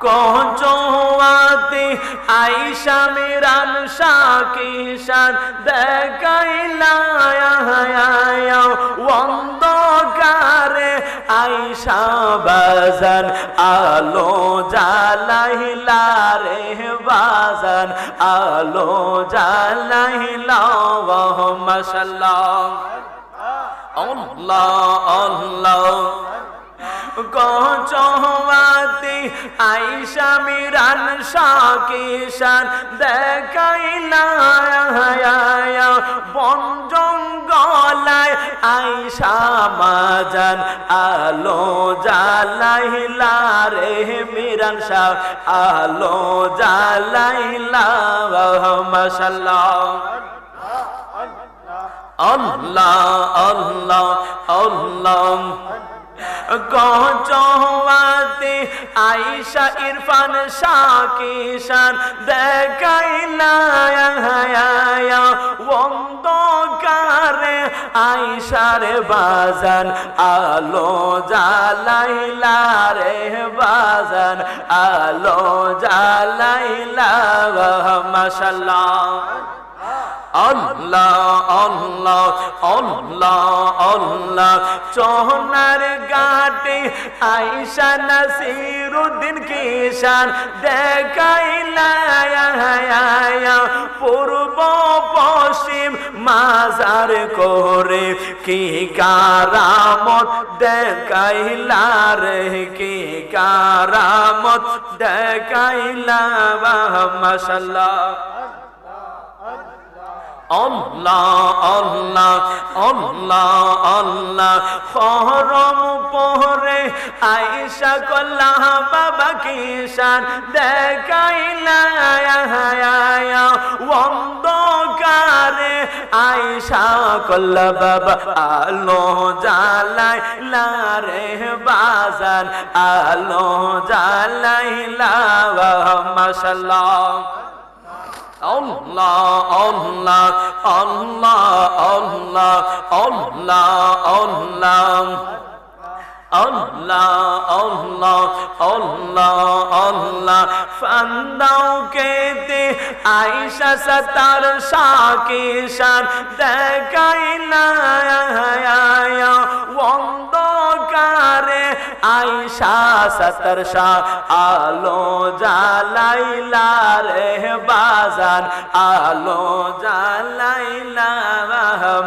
কচুয়াতে আয়েশা মিরান শাকিশান দেখাইলা অন্ধকারে আয়েশা বাজান আলো জ্বালাইলা রে বাজান আলো জ্বালাইলা মাশাআল্লাহ আল্লাহ আল্লাহ কচুয়াতে আয়েশা মিরান শাকিশান দেখাইলা বন জঙ্গলায় আয়েশা মাজান আলো জ্বালাইলা রে মিরান শাহ আলো জ্বালাইলা মাশাআল্লাহ আল্লাহ আল্লাহ আল্লাহ কচুয়াতে আয়েশা ইরফান শাকিশান দেখাইলা অন্ধকারে আয়েশার বাজান আলো জ্বালাইলা রে বাজান আলো জ্বালাইলা মাশাআল্লাহ আল্লাহ আল্লাহ আল্লাহ আল্লাহ চহনার ঘাটে আয়েশা নাসিরউদ্দিন কিশান দেখাইলা পূর্ব পশ্চিম মাজার করে কি কারামত দেখাইলা রে কি কারামত দেখাইলা মাশাআল্লাহ আল্লাহ আল্লাহ আল্লাহ আল্লাহ হরম পরে আয়েশা কল্লাহ বাবা কিশান দেখাইলা অন্ধকারে আয়েশা কল্লা বাবা আলো জ্বালাইলা রে বাজান আলো জ্বালাইলা মাশাআল্লাহ আল্লাহ আল্লাহ আল্লাহ আল্লাহ আল্লাহ আল্লাহ আল্লাহ আল্লাহ আল্লাহ ফান্দাও কেতে আয়েশা সাতার শাকিশান দেখাইলা অন্ধকারে আয়েশা সাতার শাহ আলো জ্বালাইলা রে বাজান আলো জ্বালাইলা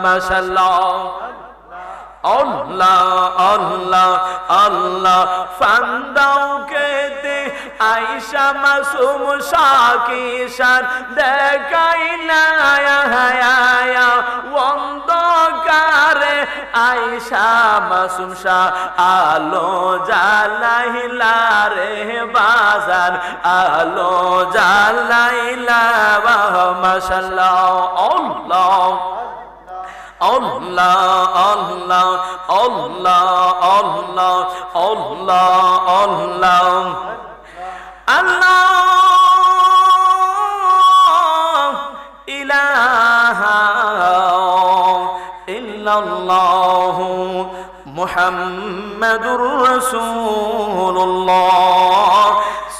মাশাআল্লাহ আল্লাহ আল্লাহ আল্লাহ ফান্দাও কেতে আয়েশা মাসুম শাকিশান দেখাইলা অন্ধকারে আয়েশা মাসুম শাহ আলো জ্বালাইলা রে বাজান আলো জ্বালাইলা মাশাআল্লাহ আল্লাহ আল্লাহ আল্লাহ আল্লাহ আল্লাহ আল্লাহ আল্লাহ আল্লাহ ইলাহা ইল্লাল্লাহু মুহাম্মাদুর রাসূলুল্লাহ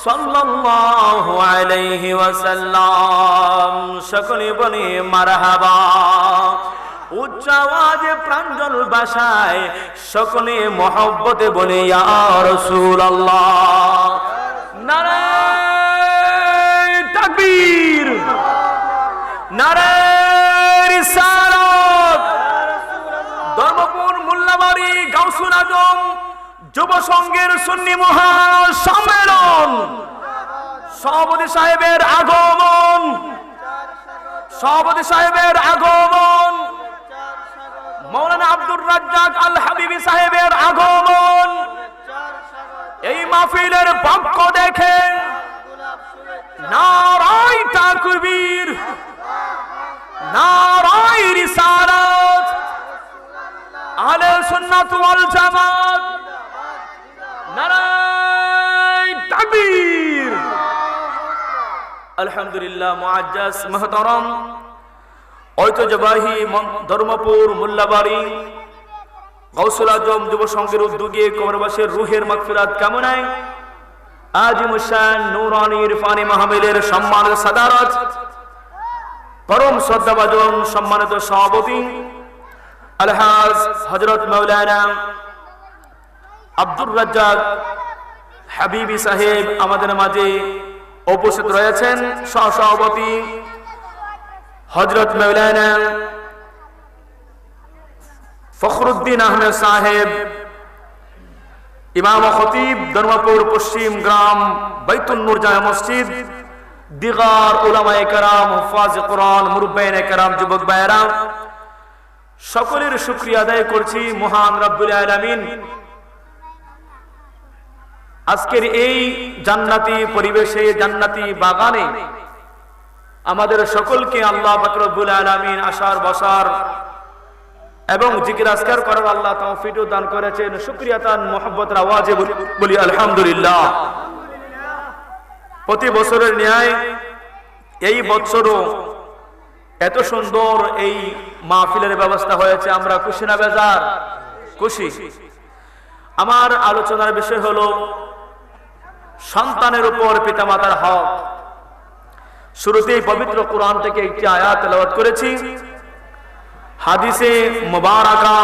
সাল্লাল্লাহু আলাইহি ওয়াসাল্লাম। সকলে বলি মারহাবা। উচ্চ আওয়াজে প্রাঞ্জল ভাষায় সকলে মহব্বতে বলে ইয়া রাসূলুল্লাহ। নারে তাকবীর, নারে রিসালাত। ধর্মপুর মোল্লাবাড়ি গাউসুল আজম যুব সংঘের সুন্নি মহা সম্মেলন, সভাপতি সাহেবের আগমন, সভাপতি সাহেবের আগমন, মৌলানা আব্দুর রাজ্জাক আল হাবিবি সাহেবের আগমন। এই মাহফিলের পক্ষ দেখে নারায়ে তাকবীর, নারায়ে রিসালাত, আহলে সুন্নাত ওয়াল জামাত, নারায়ে তাকবীর। আলহামদুলিল্লাহ। মুআজ্জাজ মুহতারাম ঐতিহ্যবাহী ধর্মপুর মোল্লাবাড়ি গাউসুল আজম যুব সংঘের উদ্যোগে কবরবাসীর রুহের মাগফিরাত কামনায় আজিমুশান নূরানী ইরফানি মাহফিলের সম্মানিত সাদারত, পরম শ্রদ্ধাভাজন সম্মানিত সভাপতি আলহাজ হযরত মাওলানা আব্দুর রাজ্জাক হাবিবি সাহেব আমাদের মাঝে উপস্থিত রয়েছেন। সহসভাপতি হযরত মাওলানা ফখরুদ্দিন আহমেদ সাহেব, ইমাম ও খতিব ধর্মপুর পশ্চিম গ্রাম বাইতুন নূর জামে মসজিদ, দিগার উলামায়ে কেরাম, হুফাজে কোরআন, মুরব্বিয়ানে কেরাম, যুবক ভাইয়েরা, সকলের শুকরিয়া আদায় করছি মহান রব্বুল আলামিন আজকের এই জান্নাতি পরিবেশে, জান্নাতি বাগানে আমাদের সকলকে আল্লাহ পাক রব্বুল আলামিন আসার বসার এবং জিকির আজকার করার আল্লাহ তৌফিক দান করেছেন। শুকরিয়া তান মুহাব্বতের আওয়াজে বলি আলহামদুলিল্লাহ। প্রতি বছরের ন্যায় এই বছরও এত সুন্দর এই মাহফিলের ব্যবস্থা হয়েছে। আমরা খুশি না বেজার? খুশি। আমার আলোচনার বিষয় হলো সন্তানের উপর পিতামাতার হক। শুরুতেই পবিত্র কোরআন থেকে একটি আয়াত তেলাওয়াত করেছি, হাদিসে মুবারাকা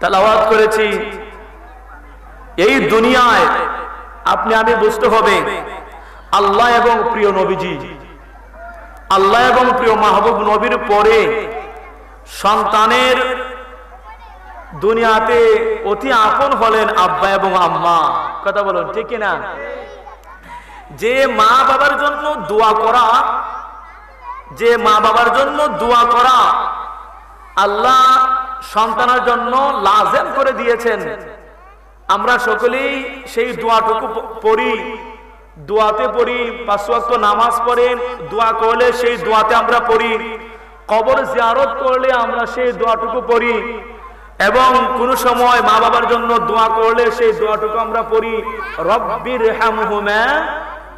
তেলাওয়াত করেছি। এই দুনিয়ায় আপনি আমি বুঝতে হবে আল্লাহ এবং প্রিয় নবীজি, আল্লাহ এবং প্রিয় মাহবুব নবীর পরে সন্তানের দুনিয়াতে অতি আপন হলেন আব্বা এবং আম্মা। কথা বলুন ঠিক কিনা? যে মা বাবার জন্য দোয়া করা, যে মা বাবার জন্য দোয়া করা আল্লাহ সন্তানের জন্য লাজেম করে দিয়েছেন। আমরা সকলেই সেই দোয়াটুকু পড়ি, দোয়াতে পড়ি, 5 ওয়াক্ত নামাজ পড়ে দোয়া করলে সেই দোয়াতে আমরা পড়ি, কবর জিয়ারত করলে আমরা সেই দোয়াটুকু পড়ি, এবং কোন সময় মা বাবার জন্য দোয়া করলে সেই দোয়াটুকু আমরা পড়ি, রব্বিরহামহুমা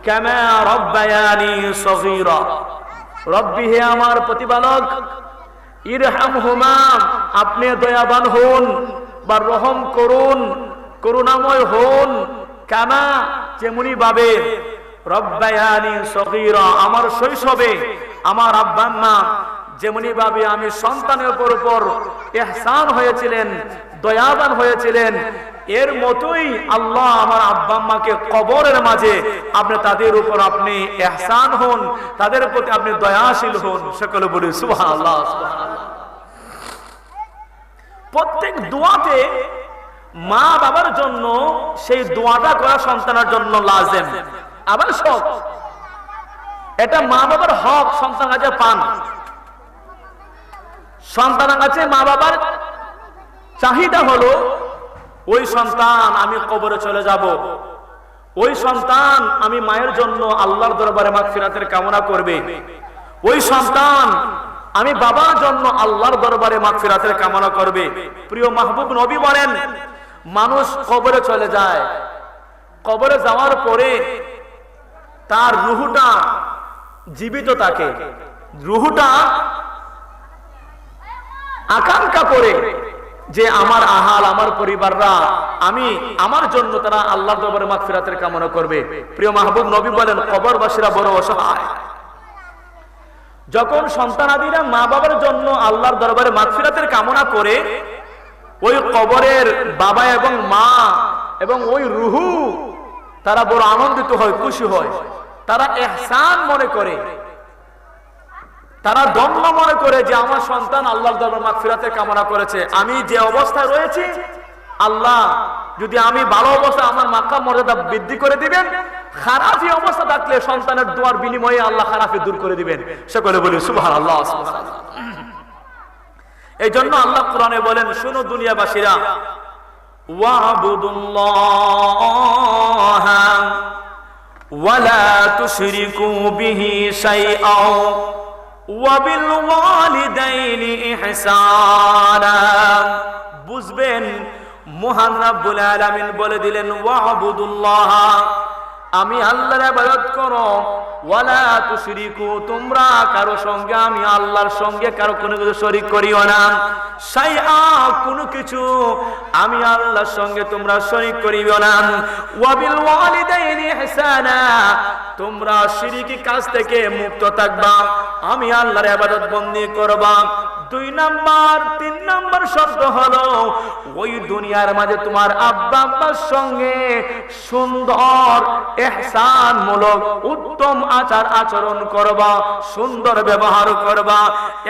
কামা রব্বায়ানি সগীরা। রব্বি, হে আমার প্রতিপালক, ইরহামহুমা, আপনি দয়াবান হন বা রহম করুন, করুণাময় হন, কামা, যেমনি ভাবে, রব্বায়ানি সগীরা, আমার শৈশবে আমার আব্বা আম্মা যেমনি ভাবে আমি সন্তানের উপর ইহসান হয়েছিলেন, দয়াবান হয়েছিলেন, এর মতোই আল্লাহ আমার আব্বা আম্মাকে কবরের মাঝে আপনি তাদের উপর আপনি ইহসান হন, তাদের প্রতি আপনি দয়াশীল হন। সকলে বলি সুবহানাল্লাহ, সুবহানাল্লাহ। প্রত্যেক দোয়াতে মা বাবার জন্য সেই দোয়াটা করা সন্তানের জন্য লাজেম, আবশ্যক। এটা মা বাবার হক, সন্তান কাছে পান। সন্তানের কাছে মা বাবার চাহিদা হলো ওই সন্তান আমি কবরে চলে যাব, ওই সন্তান আমি মায়ের জন্য আল্লাহর দরবারে মাগফিরাতের কামনা করবে, ওই সন্তান আমি বাবার জন্য আল্লাহর দরবারে মাগফিরাতের কামনা করবে। প্রিয় মাহবুব নবী বলেন, মানুষ কবরে চলে যায়, কবরে যাওয়ার পরে তার রুহটা জীবিত থাকে, রুহটা আকাঙ্ক্ষা করে যে আমার আহাল, আমার পরিবাররা আমি আমার জন্য তারা আল্লাহর দরবারে মাগফিরাতের কামনা করবে। প্রিয় মাহবুব নবী বলেন, কবরবাসীরা বড় অসহায়। যখন সন্তানাদিরা মা বাবার জন্য আল্লাহর দরবারে মাগফিরাতের কামনা করে, ওই কবরের বাবা এবং মা এবং ওই রুহু তারা বড় আনন্দিত হয়, খুশি হয়, তারা ইহসান মনে করে, তারা ধন্য মনে করে যে আমার সন্তান আল্লাহর দরবারে মাগফিরাতের কামনা করেছে। আমি যে অবস্থায় রয়েছি, আল্লাহ যদি আমি ভালো অবস্থায় আমার মাকাম মর্যাদা বৃদ্ধি করে দিবেন, খারাপি অবস্থা থাকলে সন্তানের দোয়ার বিনিময়ে আল্লাহ খারাপি দূর করে দিবেন। সকলে বলি সুবহানাল্লাহ, সুবহানাল্লাহ। এই জন্য আল্লাহ কোরআনে বলেন, শুনো দুনিয়াবাসীরা, ওয়াবুদুল্লাহ ওয়ালা তুশরিকু বিহি শাইআ ওয়াবিল ওয়ালিদাইনি ইহসানা। বুঝবেন, মহান রব্বুল আলামিন বলে দিলেন, ওয়াবুদুল্লাহ, আমি আল্লাহর ইবাদত করো, ওয়ালা তুশরিকু, তোমরা কারো সঙ্গে আমি আল্লাহর সঙ্গে কারো কোনো কিছু শরীক করিও না। শাইআ, কোনো কিছু আমি আল্লাহর সঙ্গে তোমরা শরীক করিও না। ওয়া বিল ওয়ালিদাইনি ইহসানা, তোমরা শিরকি কাজ থেকে মুক্ত থাকবা, আমি আল্লাহর ইবাদত বন্দেগি করবা। 2 নাম্বার 3 নাম্বার শর্ত হলো ওই দুনিয়ার মাঝে তোমার আব্বা আম্মার সঙ্গে সুন্দর ইহসানমূলক উত্তম আচার আচরণ করবা, সুন্দর ব্যবহার করবা।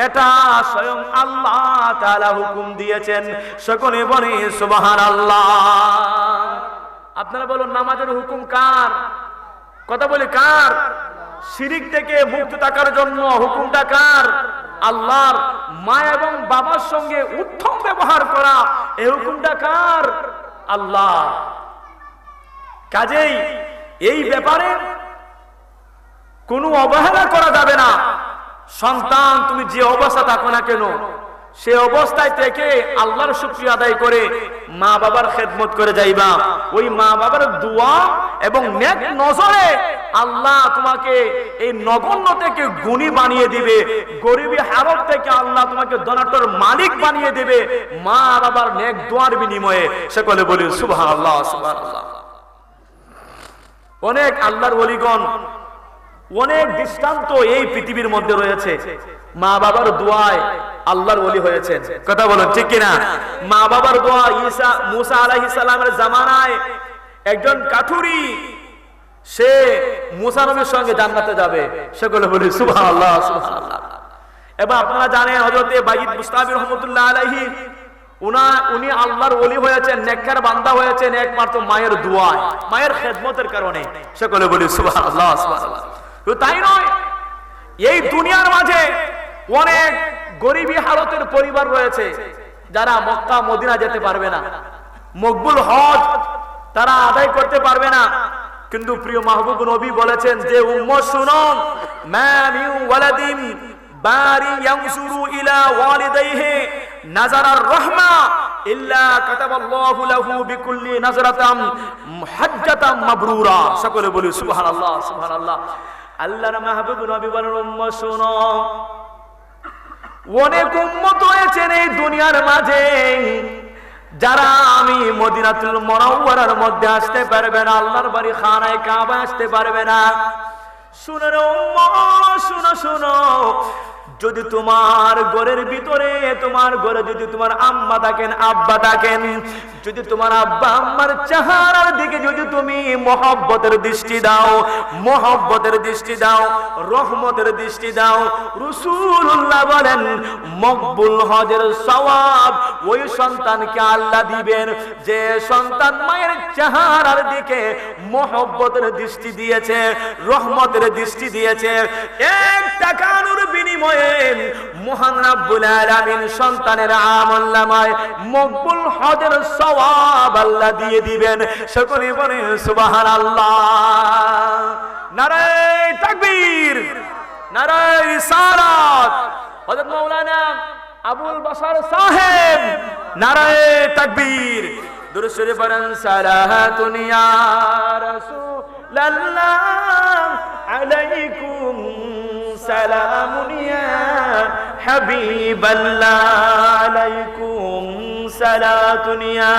এটা স্বয়ং আল্লাহ তাআলা হুকুম দিয়েছেন। সকলে বলে সুবহানাল্লাহ। আপনারা বলুন, নামাজের হুকুম কার? কথা বলি কার? শিরিক থেকে মুক্ত থাকার জন্য হুকুমটা কার? আল্লাহর। মা এবং বাবার সঙ্গে উত্তম ব্যবহার করা, এই হুকুমটা কার? আল্লাহ। কাজেই এই ব্যাপারে কোনো অবহেলা করা যাবে না। সন্তান তুমি যে অবস্থা থাকো না কেন, সে অবস্থায় থেকে আল্লাহর শুকরিয়া আদায় করে মা বাবার খেদমত করে যাইবা। ওই মা বাবার দোয়া এবং নেক নজরে আল্লাহ তোমাকে এই নগণ্য থেকে গুণী বানিয়ে দিবে, গরিবী হালত থেকে আল্লাহ তোমাকে ধনাঢ্যর মালিক বানিয়ে দিবে মা বাবার নেক দোয়ার বিনিময়ে। সকলে বলি সুবহানাল্লাহ, সুবহানাল্লাহ। অনেক আল্লাহর ওলিগণ, অনেক দৃষ্টান্ত এই পৃথিবীর মধ্যে রয়েছে, মা বাবার দোয়ায় আল্লাহর ওলি হয়েছেন। কথা বলেন ঠিক কিনা? মা বাবার দোয়া। মুসা আলাইহিস সালামের জামানায় একজন কাঠুরি, সে মুসা নবীর সঙ্গে জান্নাতে যাবে। সকলে বলি সুবহানাল্লাহ, সুবহানাল্লাহ। এবার আপনারা জানেন হযরত বাইদ বুস্তামি রাহমাতুল্লাহ আলাইহি, উনি আল্লাহর ওলি হয়েছেন, নেককার বান্দা হয়েছেন একমাত্র মায়ের দোয়ায়, মায়ের খেদমতের কারণে। সকলে বলি সুবহানাল্লাহ, সুবহানাল্লাহ। তাই নয়, এই দুনিয়ার মাঝে অনেক গরিবী হালতের পরিবার রয়েছে যারা মক্কা মদিনা যেতে পারবে না, মকবুল হজ তারা আদায় করতে পারবে না। কিন্তু প্রিয় মাহবুব নবী বলেছেন যে উম্মত শুনো, মা মিন ওয়ালাদিন বারি ইয়ানসুরু ইলা ওয়ালিদাইহি নাজারার রাহমা ইল্লা কাতাবাল্লাহু লাহু বিকুল্লি নাজরাতাম হাজ্জাতাম মাবরুরা। সকলে বলি সুবহানাল্লাহ, সুবহানাল্লাহ। আল্লাহর মাহবুব নবী বলেন, উম্মত শুনো, অনেক উম্মত হয়েছেন এই দুনিয়ার মাঝে যারা আমি মদিনাতুল মুনাওয়ারার মধ্যে আসতে পারবে না, আল্লাহর বাড়ি খানায়ে কাবা আসতে পারবে না। শুনো রে উম্মত, শুনো শুনো, যদি তোমার ঘরের ভিতরে, তোমার ঘরে যদি তোমার আম্মা থাকেন, আব্বা থাকেন, যদি তোমার আব্বা আম্মার চেহারার দিকে যদি তুমি মহব্বতের দৃষ্টি দাও, মহব্বতের দৃষ্টি দাও, রহমতের দৃষ্টি দাও, রাসূলুল্লাহ বলেন মকবুল হজের সওয়াব ওই সন্তানকে আল্লাহ দিবেন যে সন্তান মায়ের চেহারার দিকে মহব্বতের দৃষ্টি দিয়েছে, রহমতের দৃষ্টি দিয়েছে। এক টাকার বিনিময়ে মহান রব্বুল আলামিন সন্তানের আমলনামায় মকবুল হজের সওয়াব আল্লাহ দিয়ে দিবেন। সকলে বলেন সুবহানাল্লাহ। নারায়ে তাকবীর, নারায়ে রিসালাত। হযরত মাওলানা আবুল বাশার সাহেব, নারায়ে তাকবীর। দুরূদ শরীফ পড়েন, সালাতুন ইয়া রাসূলাল্লাহ আলাইকুম সালামুন ইয়া হাবিবাল্লাহ আলাইকুম সালাতুন ইয়া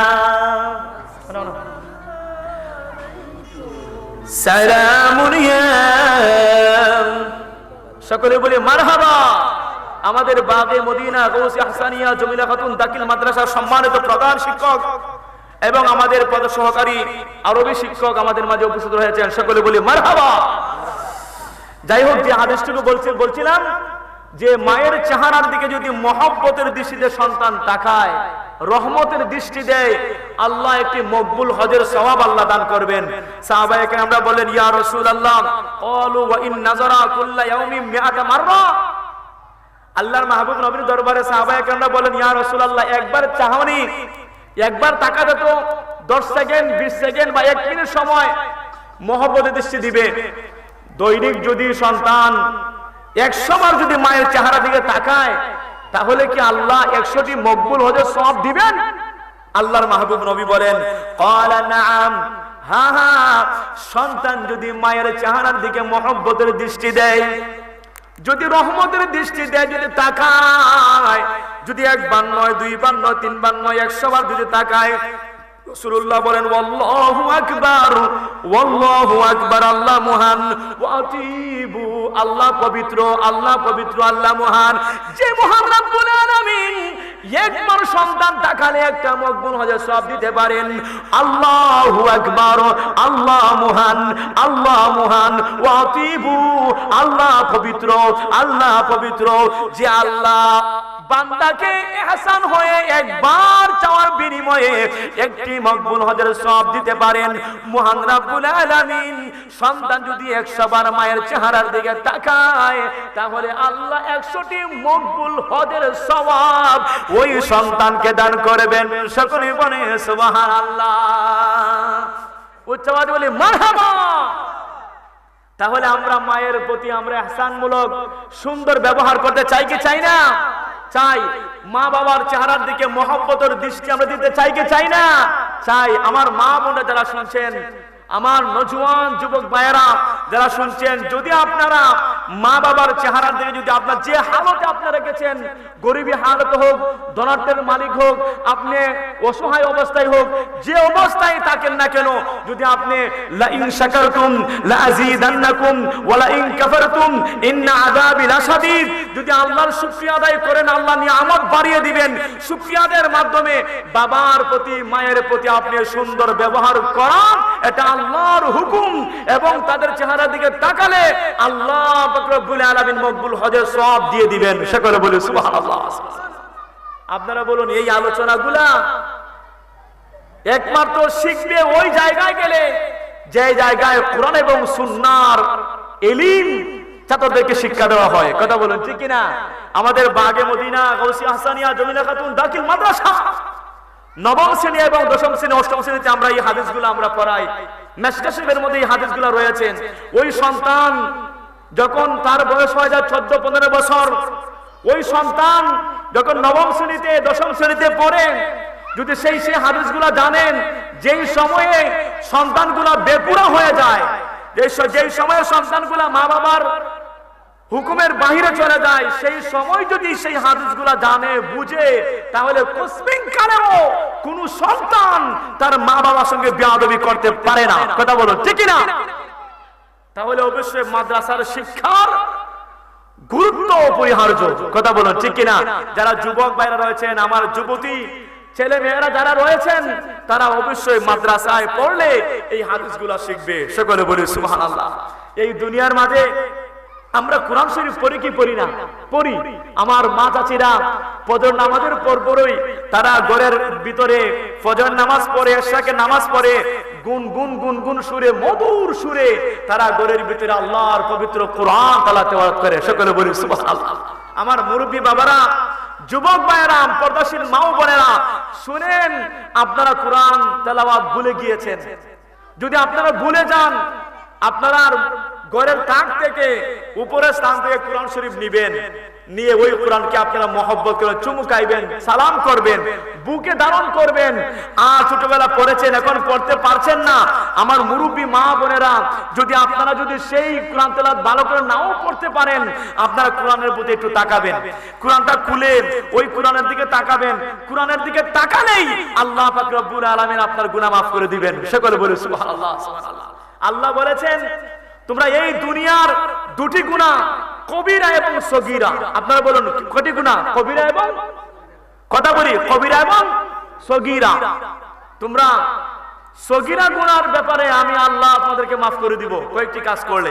সালামুন ইয়া। সকলে বলি মারহাবা। আমাদের বাগে মদিনা গৌসে হাসানিয়া জমিলা খাতুন দাখিল মাদ্রাসার সম্মানিত প্রধান শিক্ষক এবং আমাদের পদ সহকারী আরবি শিক্ষক আমাদের মাঝে উপস্থিত হয়েছেন। সকলে বলি মারহাবা। যাই হোক, যে হাদিসটুকু বলছিলাম যে মায়ের চেহারার দিকে যদি মহব্বতের দৃষ্টিতে সন্তান তাকায়, রহমতের দৃষ্টি দেয়, আল্লাহ একটি মকবুল হজের সওয়াব আল্লাহ দান করবেন। সাহাবায়ে কেরামরা বলেন, ইয়া রাসূলুল্লাহ, ক্বালু ওয়া ইন নাযারা কুল্লা ইয়াউমিন মিআতা মাররা। আল্লাহর মাহবুব নবীর দরবারে সাহাবায়ে কেরামরা বলেন, ইয়া রাসূলুল্লাহ, একবার চাহনি, একবার তাকাতে তো 10 সেকেন্ড, 20 সেকেন্ড বা 1 মিনিট সময় মহব্বতের দৃষ্টি দিবে। দৈনিক যদি সন্তান 100 বার যদি মায়ের চেহারা দিকে তাকায়, তাহলে কি আল্লাহ 100টি মকবুল হজের সওয়াব দিবেন? আল্লাহর মাহবুব নবী বলেন, ক্বালা নাআম হ্যাঁ হ্যাঁ, সন্তান যদি মায়ের চেহারার দিকে মহব্বতের দৃষ্টি দেয়, যদি রহমতের দৃষ্টি দেয়, যদি তাকায়, যদি একবার নয়, দুইবার নয়, তিনবার নয়, 100 বার যদি তাকায়, রাসূলুল্লাহ বলেন আল্লাহু আকবার, আল্লাহু আকবার, আল্লাহ মহান, ওয়াতিবু, আল্লাহ পবিত্র, আল্লাহ পবিত্র, আল্লাহ মহান। যে মহান রব্বুল আলামিন একবার সন্তান তাকালে একটা মকবুল হজের সওয়াব দিতে পারেন। আল্লাহু আকবার, আল্লাহ মহান, আল্লাহ মহান, ওয়াতিবু, আল্লাহ পবিত্র, আল্লাহ পবিত্র। যে আল্লাহ বান্দাকে ইহসান হয়ে একবার চাওয়ার বিনিময়ে একটি মকবুল হজের সওয়াব দিতে পারেন, মহান রব্বুল আলামিন সন্তান যদি 100 বার মায়ের চেহারার দিকে তাকায়, তাহলে আল্লাহ 100টি মকবুল হজের সওয়াব ওই সন্তানকে দান করবেন। সকলে বলে সুবহানাল্লাহ, উচ্চবাদ বলি মারহাবা। তাহলে আমরা মায়ের প্রতি আমরা ইহসানমূলক সুন্দর ব্যবহার করতে চাই কি চাই না? চাই। মা বাবার চেহারার দিকে মহব্বতের দৃষ্টি আমরা দিতে চাই কি চাই না? চাই। আমার মা বোনেরা যারা শুনছেন, আমার নজওয়ান যুবক ভাইয়েরা যারা শুনছেন, যদি আপনারা মা বাবার চেহারার দিকে, যদি আপনার যে হালতে আপনারা গেছেন, গরিবী হালত হোক, ধনাঢ্যের মালিক হোক, আপনি অসহায় অবস্থায় হোক, যে অবস্থায় থাকেন না কেন, যদি আপনি লা ইন শাকারতুম লা আযীদান্নাকুম ওয়া লা ইন কাফারতুম ইন্না আযাবি লাশাদীদ, যদি আল্লাহর শুকরিয়া আদায় করেন, আল্লাহ নিয়ামত বাড়িয়ে দিবেন। শুকরিয়া আদায়ের মাধ্যমে বাবার প্রতি, মায়ের প্রতি আপনি সুন্দর ব্যবহার করান, এটা আল্লাহর হুকুম। এবং তাদের চেহারার দিকে তাকালে আল্লাহ পাক রব্বুল আলামিন মকবুল হজের সওয়াব দিয়ে দিবেন। সকলে বলে সুবহানাল্লাহ। আপনারা বলুন, এই আলোচনাগুলা একমাত্র শিখবে ওই জায়গায় গেলে, যে জায়গায় কোরআন এবং সুন্নাহর ইলম ছাত্রদেরকে শিক্ষা দেওয়া হয়। কথা বলুন ঠিক কিনা? আমাদের বাগে মদিনা, গাউসিয়া হাসানিয়া, জমিলা খাতুন দাখিল মাদ্রাসা 9ম শ্রেণী এবং 10ম শ্রেণী, 8ম শ্রেণীতে আমরা এই হাদিসগুলো আমরা পড়াই। মেশকাশের মধ্যে এই হাদিসগুলো রয়েছেন। ওই সন্তান যখন তার বয়স হয়ে যায় 14-15 বছর, ওই সন্তান যখন 9ম শ্রেণীতে, 10ম শ্রেণীতে পড়ে, যদি সেই হাদিসগুলো জানেন, যেই সময়ে সন্তানগুলো বেপুরা হয়ে যায়, যেই সময়ে সন্তানগুলো মা বাবার হুকুমের বাহিরে চলে যায়, সেই সময় যদি সেই হাদিসগুলো জানে, বুঝে, তাহলে কুসমিন কালেও কোন সন্তান তার মা বাবার সঙ্গে বেয়াদবি করতে পারে না। কথা বলো ঠিক না? তাহলে অবশ্যই মাদ্রাসার শিক্ষার গুরুত্ব অপরিহার্য। কথা বলো ঠিক কিনা? যারা যুবক ভাইরা রয়েছেন, আমার যুবতী ছেলে মেয়েরা যারা রয়েছেন, তারা অবশ্যই মাদ্রাসায় পড়লে এই হাদিসগুলো শিখবে। সকলে বলি সুবহানাল্লাহ। এই দুনিয়ার মাঝে আমরা কোরআন শরীফ পড়ি কি পড়ি না? পড়ি। আমার মা চাচিরা ফজর নামাজের পরপরই তারা ঘরের ভিতরে ফজর নামাজ পড়ে, এশাকে নামাজ পড়ে, গুনগুন সুরে, মধুর সুরে তারা ঘরের ভিতরে আল্লাহর পবিত্র কোরআন তেলাওয়াত করে। সকলে বলি সুবহানাল্লাহ। আমার মুরব্বী বাবারা, যুবক ভাইয়েরা, পর্দাশীল মা ও বোনেরা, শুনেন, আপনারা কোরআন তেলাওয়াত ভুলে গিয়েছেন। যদি আপনারা ভুলে যান, আপনারা ঘরের তাক থেকে, উপরের স্থান থেকে কোরআন শরীফ নিবেন, নিয়ে ওই কোরআনকে আপনারা মহব্বত করে চুমুকাইবেন, সালাম করবেন, বুকে ধারণ করবেন। আর ছোটবেলা পড়েছেন, এখন পড়তে পারছেন না, আমার মুরব্বী মা বোনেরা, যদি আপনারা যদি সেই কোরআন তেলাওয়াত ভালো করে নাও পড়তে পারেন, আপনারা কোরআনের প্রতি একটু তাকাবেন, কোরআনটা খুলে ওই কোরআনের দিকে তাকাবেন। কোরআনের দিকে তাকালেই আল্লাহ পাক রব্বুল আলামিন আপনার গুনাহ মাফ করে দিবেন। সকলে বলে সুবহানাল্লাহ, সুবহানাল্লাহ। আল্লাহ বলেছেন, তোমরা এই দুনিয়ার দুটি গুনাহ, কবিরা এবং সগীরা। আপনারা বলুন, কটি গুনাহ? কবিরা এবং, কথা বলি, কবিরা এবং সগীরা। তোমরা সগীরা গুনার ব্যাপারে আমি আল্লাহ আপনাদেরকে মাফ করে দিব কয়েকটি কাজ করলে।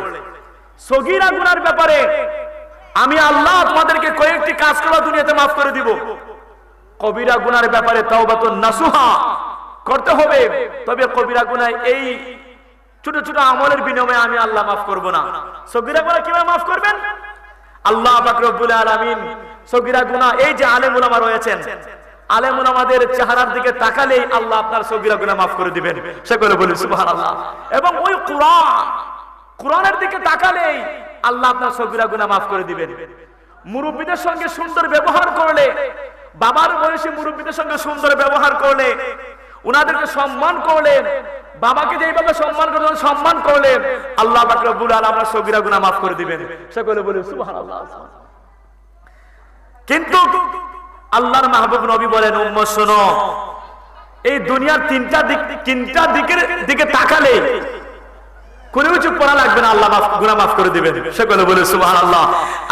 সগীরা গুনার ব্যাপারে আমি আল্লাহ তোমাদেরকে কয়েকটি কাজ করলে দুনিয়াতে মাফ করে দিব। কবিরা গুনার ব্যাপারে তাওবাতুন নাসুহা করতে হবে। তবে কবিরা গুনাহ এই ছোট ছোট আমলের বিনিময়ে আমি আল্লাহ মাফ করব না। সগীরা গুনাহ কিভাবে মাফ করবেন? আল্লাহ পাক রব্বুল আলামিন সগীরা গুনাহ, এই যে আলেম উলামা রয়েছেন, আলেম উলামাদের চেহারার দিকে তাকালেই আল্লাহ আপনার সগীরা গুনাহ মাফ করে দিবেন। সকলে বলি সুবহানাল্লাহ। এবং ওই কোরআনের দিকে তাকালেই আল্লাহ আপনার সগীরা গুনাহ মাফ করে দিবেন। মুরব্বিদের সঙ্গে সুন্দর ব্যবহার করলে, বাবার বয়সী মুরব্বিদের সঙ্গে সুন্দর ব্যবহার করলে, উনাদেরকে সম্মান করলেন, বাবাকে যেইভাবে সম্মান করলেন সম্মান করলেন, আল্লাহ পাক রব্বুল আলামিন আমরা সগীরা গুনাহ মাফ করে দিবেন। সকলে বলি সুবহানাল্লাহ। কিন্তু আল্লাহর মাহবুব নবী বলেন, উম্মত শোনো, এই দুনিয়ার তিনটা দিকে তাকালে কোনো কিছু পড়া লাগবে না, আল্লাহ গুনাহ মাফ করে দিবেন। সকলে বলে সুবহানাল্লাহ।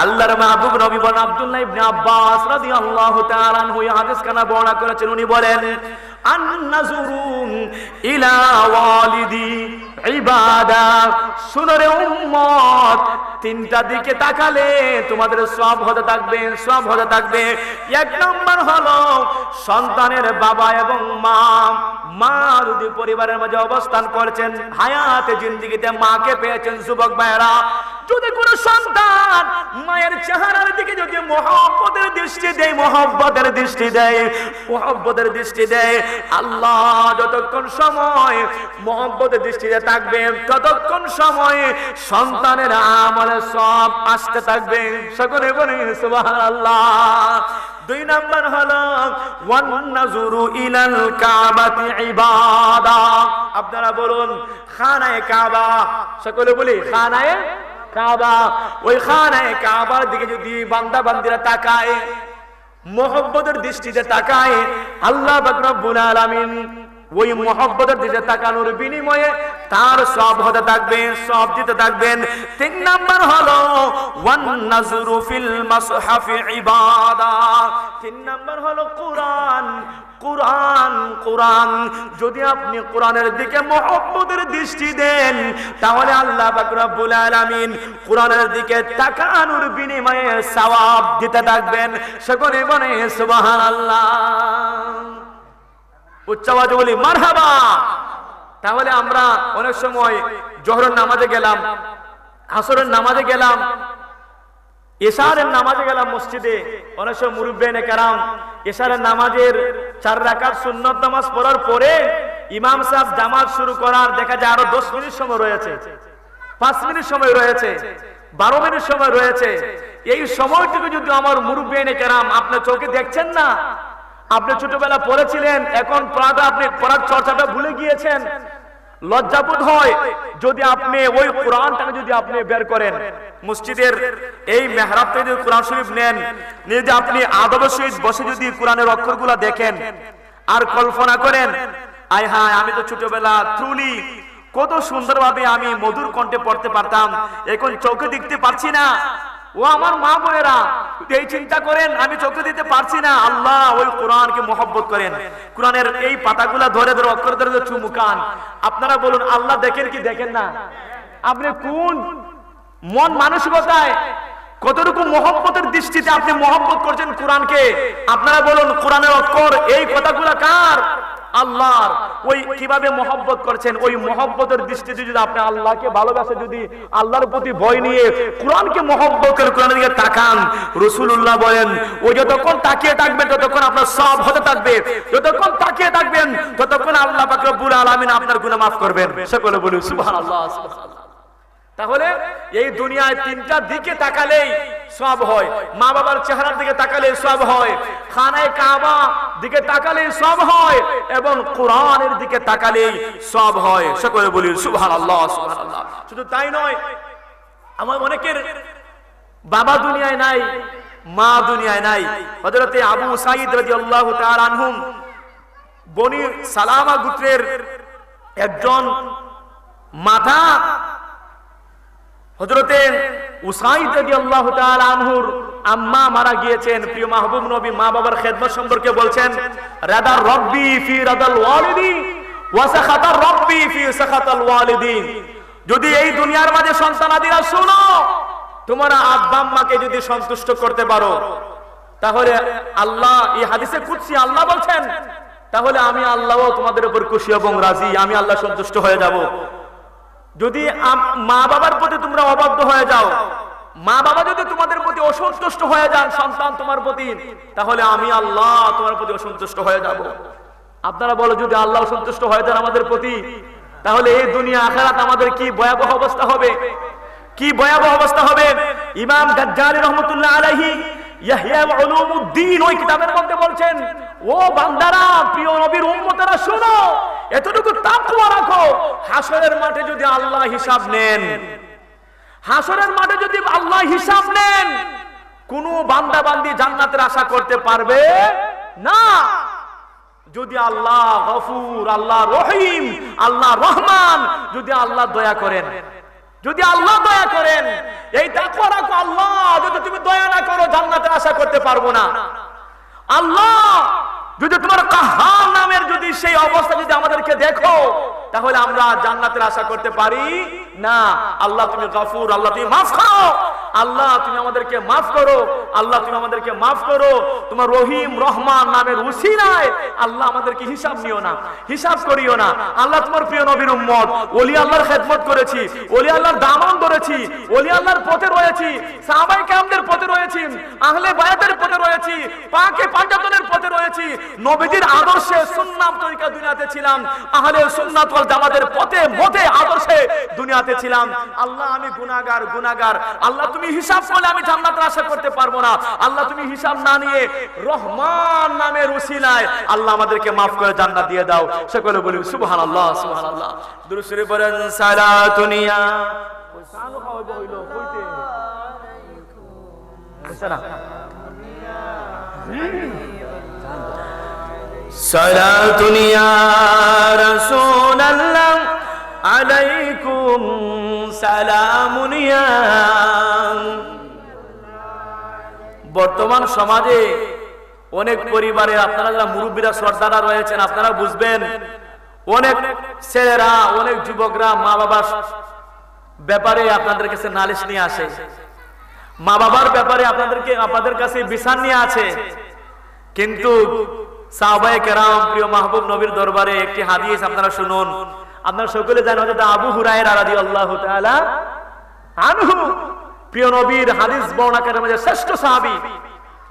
আল্লাহর মাহবুব নবী বলেন, আব্দুল্লাহ ইবনে আব্বাস রাদিয়াল্লাহু তাআলা আনহু এই হাদিস কানা বর্ণনা করেছেন, উনি বলেন, আন-নাযুরু ইলা ওয়ালিদি ইবাদা। শুনো রে উম্মত, তিনটা দিকে তাকালে তোমাদের সওয়াব হতে থাকবে, সওয়াব হতে থাকবে। এক নাম্বার হলো সন্তানের বাবা এবং মা। মা যদি পরিবারের মাঝে অবস্থান করছেন, হায়াতে জিন্দেগিতে মাকে পেয়েছেন, যুবক ভাইরা, যদি কোন সন্তান মায়ের চেহারার দিকে যদি মহব্বতের দৃষ্টি দেয়, মহব্বতের দৃষ্টি দেয়, মহব্বতের দৃষ্টি দেয়, আল্লাহ যতক্ষণ সময় মহব্বতের দৃষ্টিতে থাকবে ততক্ষণ সময় সন্তানের আমলে সব আসতে থাকবে। সকলে বলেন সুবহানাল্লাহ। দুই নাম্বার হলো ওয়ান নাযুরু ইলাল কাবাতি ইবাদা। আপনারা বলুন খানায়ে কাবা। সকলে বলি খানায়ে কাবা। ওই খানায়ে কাবার দিকে যদি বান্দা বান্দিরা তাকায়, মহব্বতের দৃষ্টিতে তাকায়, আল্লাহ পাক রব্বুল আলামিন ওই মহব্বতের দিকে তাকানোর বিনিময়ে তার সওয়াব হতে থাকবে, সওয়াব দিতে থাকবেন। তিন নাম্বার হলো ওয়ান নাযরু ফিল মাসহাফি ইবাদা। তিন নাম্বার হলো কোরআন। কোরআন কোরআন যদি আপনি কোরআনের দিকে মহব্বতের দৃষ্টি দেন, তাহলে আল্লাহ পাক রব্বুল আলামিন কোরআনের দিকে তাকানোর বিনিময়ে সওয়াব দিতে থাকবেন। সকলে বলে সুবহানাল্লাহ। উচ্চ আওয়াজে বলি মারহাবা। তাহলে আমরা অনেক সময় জোহরের নামাজে গেলাম, আসরের নামাজে গেলাম, এশারের নামাজে গেলাম মসজিদে, অনেক সময় মুরব্বিয়ানে কেরাম এশারের নামাজের 4 রাকাত সুন্নত নামাজ পড়ার পরে ইমাম সাহেব জামাত শুরু করার দেখা যায় আরো 10 মিনিট সময় রয়েছে, 5 মিনিট সময় রয়েছে, 12 মিনিট সময় রয়েছে। এই সময়টুকু যদি আমার মুরব্বিয়ানে কেরাম আপনার চোখে দেখছেন না, আপনি ছোটবেলা পড়েছিলেন, এখন আপনি পড়ার চর্চাটা ভুলে গিয়েছেন, লজ্জাবোধ হয় যদি আপনি ওই কোরআনটাকে যদি আপনি বের করেন, মসজিদের এই মেহরাব থেকে যদি কোরআন শরীফ নেন, নিয়ে যে আপনি আদবের সহিত বসে যদি কোরআনের অক্ষরগুলো দেখেন আর কল্পনা করেন, আয় হায় আমি তো ছোটবেলা ট্রুলি কত সুন্দরভাবে আমি মধুর কণ্ঠে পড়তে পারতাম, এখন চোখে দেখতে পারছি না। ও আমার মা বোনেরা, এই চিন্তা করেন আমি চোখে দিতে পারছি না, আল্লাহ ওই কোরআনকে মহব্বত করেন, কোরআনের এই পাতাগুলা ধরে ধরে অক্ষর ধরে ধরে চুমুকান। আপনারা বলুন আল্লাহ দেখেন কি দেখেন না? আপনি কোন মন মানসিকতায় কতটুকু মহব্বতের দৃষ্টিতে আপনি মহব্বত করছেন কোরআনকে? আপনারা বলুন কোরআনের অক্ষর এই কথাগুলা কার? আল্লাহর। ওই কিভাবে মহব্বত করছেন, ওই মহব্বতের দৃষ্টিতে যদি আপনি আল্লাহকে ভালোবাসে, যদি আল্লাহর প্রতি ভয় নিয়ে কোরআনকে মহব্বত করে কোরআনের দিকে তাকান, রাসূলুল্লাহ বলেন ওই যতক্ষণ তাকিয়ে থাকবেন ততক্ষণ আপনার সওয়াব হতে থাকবে, যতক্ষণ তাকিয়ে থাকবেন ততক্ষণ আল্লাহ পাক রব্বুল আলামিন আপনার গুনাহ মাফ করবেন। সকলে বলুন সুবহানাল্লাহ সুবহানাল্লাহ। তাহলে এই দুনিয়ায় তিনটা দিকে তাকালেই সওয়াব হয়, মা বাবার চেহারার দিকে তাকালেই সওয়াব হয়, খানায়ে কাবা দিকে তাকালেই সওয়াব হয়, এবং কোরআনের দিকে তাকালেই সওয়াব হয়। সকলে বলি সুবহানাল্লাহ সুবহানাল্লাহ। শুধু তাই নয়, আমার অনেকের বাবা দুনিয়ায় নাই, মা দুনিয়ায় নাই। হযরতে আবু সাঈদ রাদিয়াল্লাহু তাআলা আনহুম বনি সালামা গোত্রের একজন মাথা হযরতে উসাইদ রাদিয়াল্লাহু তাআলা আনহুর আম্মা মারা গিয়েছেন। প্রিয় মাহবুব নবী মা বাবার খেদমত সম্পর্কে বলছেন, রাদা রব্বি ফি রাদাল ওয়ালিদি ওয়া সাখাতা রব্বি ফি সাখাতাল ওয়ালিদিন। যদি এই দুনিয়ার মাঝে সন্তানাদিরা শুনো, তোমরা আব্বা আম্মাকে যদি সন্তুষ্ট করতে পারো, তাহলে আল্লাহ, এই হাদিসে কুদসি আল্লাহ বলছেন, তাহলে আমি আল্লাহও তোমাদের উপর খুশি এবং রাজি, আমি আল্লাহ সন্তুষ্ট হয়ে যাব। যদি মা বাবার প্রতি তোমরা অবাধ্য হয়ে যাও, মা বাবা যদি তোমাদের প্রতি অসন্তুষ্ট হয়ে যান সন্তান তোমার প্রতি, তাহলে আমি আল্লাহ তোমার প্রতি অসন্তুষ্ট হয়ে যাব। আপনারা বলো যদি আল্লাহ অসন্তুষ্ট হয়ে যান আমাদের প্রতি, তাহলে এই দুনিয়া আখিরাত আমাদের কি ভয়াবহ অবস্থা হবে, কি ভয়াবহ অবস্থা হবে। ইমাম গাজ্জালি রহমাতুল্লাহ আলাইহি ইয়াহইয়া উলুমুদ্দিন ওই কিতাবের মধ্যে বলছেন, ও বান্দারা, প্রিয় নবীর উম্মতেরা শোনো, এতটুকু তাকওয়া রাখো, হাসরের মাঠে যদি আল্লাহ হিসাব নেন, হাসরের মাঠে যদি আল্লাহ হিসাব নেন, কোন বান্দা বান্দি জান্নাতের আশা করতে পারবে না। যদি আল্লাহ গফুর, আল্লাহ রহিম, আল্লাহ রহমান, যদি আল্লাহ দয়া করেন, যদি আল্লাহ দয়া করেন, এই তাকওয়া রাখো, আল্লাহ যদি তুমি দয়া না করো জান্নাতের আশা করতে পারবো না। আল্লাহ যদি তোমার কাহ্হার নামের যদি সেই অবস্থা যদি আমাদেরকে দেখো, তাহলে আমরা জান্নাতের আশা করতে পারি না। আল্লাহ তুমি গফুর, আল্লাহ তুমি মাফ করো, আল্লাহ তুমি আমাদেরকে মাফ করো, আল্লাহ তুমি আমাদেরকে মাফ করো। তোমার রহিম রহমান নামের উসিলায় আল্লাহ আমাদেরকে হিসাব নিও না, হিসাব করিও না। আল্লাহ তোমার প্রিয় নবীর উম্মত, ওলি আল্লাহর খেদমত করেছি, ওলি আল্লাহর দামন ধরেছি, ওলি আল্লাহর পথে রয়েছি, সাহাবায়ে কেরামদের পথে রয়েছি, আহলে বায়াতের পথে রয়েছি, পাকে পাঞ্জাতনের পথে রয়েছি, নবীজির আদর্শে সুন্নাত তরিকা দুনিয়াতে ছিলাম, আহলে সুন্নাত ওয়াল জামাতের পথে মতে আদর্শে দুনিয়াতে ছিলাম। আল্লাহ আমি গুনাহগার, গুনাহগার। আল্লাহ তুমি হিসাব করলে আমি জান্নাতের আশা করতে পারবো না। আল্লাহ তুমি হিসাব না নিয়ে রহমান নামের উসিলায় আল্লাহ আমাদেরকে maaf করে জান্নাত দিয়ে দাও। সকলে বলি সুবহানাল্লাহ, সুবহানাল্লাহ। দুরূদ শরীফ পড়েন সালাতুনিয়া সানু খাওয়াইব হইলো কইতে আচ্ছা সালাতুনিয়া রাসূলুল্লাহ আলাইকুম সালামুনিয়া। বর্তমান সমাজে অনেক পরিবারে আপনারা যারা মুরব্বীরা সর্দাররা রয়েছেন আপনারা বুঝবেন, অনেক ছেলেরা অনেক যুবকরা মা বাবার ব্যাপারে আপনাদের কাছে নালিশ নিয়ে আসে, মা বাবার ব্যাপারে আপনাদের কাছে বিচার নিয়ে আছে। কিন্তু সাহাবায়ে কেরাম প্রিয় মাহবুব নবীর দরবারে একটি হাদিস আপনারা শুনুন। আপনারা সকলে জানেন হযরত আবু হুরায়রা রাদিয়াল্লাহু তাআলা আনহু প্রিয় নবীর হাদিস বর্ণনাকারীর মধ্যে শ্রেষ্ঠ সাহাবী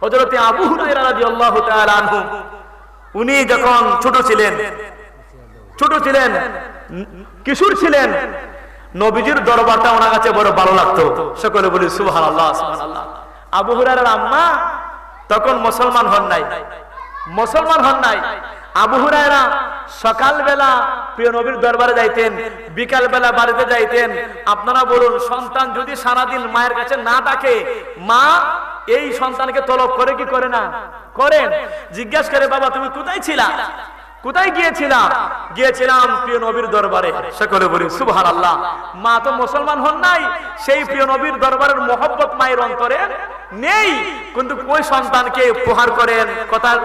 হযরত আবু হুরায়রা রাদিয়াল্লাহু তাআলা আনহু। উনি যখন ছোট ছিলেন, কিশোর ছিলেন, নবীজির দরবারটা ওনার কাছে বড় ভালো লাগতো। সকলে বলি সুবহানাল্লাহ, সুবহানাল্লাহ। আবু হুরায়রার আম্মা তখন মুসলমান হন নাই। আবু হুরায়রা সকালবেলা প্রিয় নবীর দরবারে যাইতেন, বিকাল বেলা বাড়িতে যাইতেন। আপনারা বলুন, সন্তান যদি সারাদিন মায়ের কাছে না ডাকে, মা এই সন্তানকে তলব করে কি করে না? করেন। জিজ্ঞাসা করে, বাবা তুমি কোথায় ছিলা, কোথায় গিয়েছিলাম প্রিয় নবীর দরবারে। সকলে বলি সুবহানাল্লাহ। মা তো মুসলমান হন নাই, সেই প্রিয় নবীর দরবারের মহব্বত মায়ের অন্তরে নেই, কিন্তু ওই সন্তানকে উপহার করেন,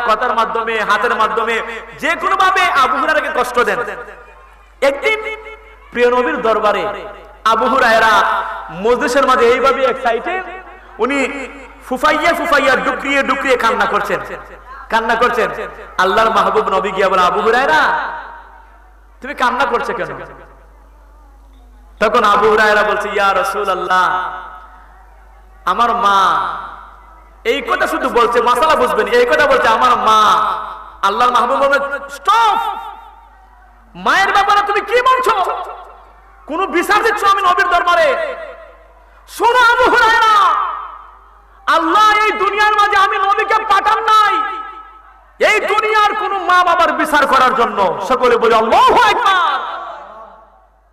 কথার মাধ্যমে, হাতের মাধ্যমে, যে কোনো ভাবে আবু হুরায়রাকে কষ্ট দেন। একদিন প্রিয় নবীর দরবারে আবু হুরায়রা মজলিসের মাঝে এইভাবে এক্সাইটেড, উনি ফুফাইয়া ডুকরিয়ে কান্না করছেন। আল্লাহর মাহবুব নবী গিয়া বলে, আবু হুরায়রা তুমি কান্না করছো কেন? তখন আবু হুরায়রা বলছে, ইয়া রাসূলুল্লাহ, আমার মা, এই কথা শুধু বলছে, মাসালা বুঝবেন, এই কথা বলছে, আমার মা। আল্লাহর মাহবুব বলে, স্টপ, মায়ের ব্যাপারে তুমি কি বলছো? কোন বিচার দিচ্ছ আমি নবীর দরবারে? শোনো আবু হুরায়রা, আল্লাহ এই দুনিয়ার মাঝে আমি নবীকে পাঠান নাই এই দুনিয়ার কোন মা বাবার বিচার করার জন্য। সকলে বলে আল্লাহু আকবার।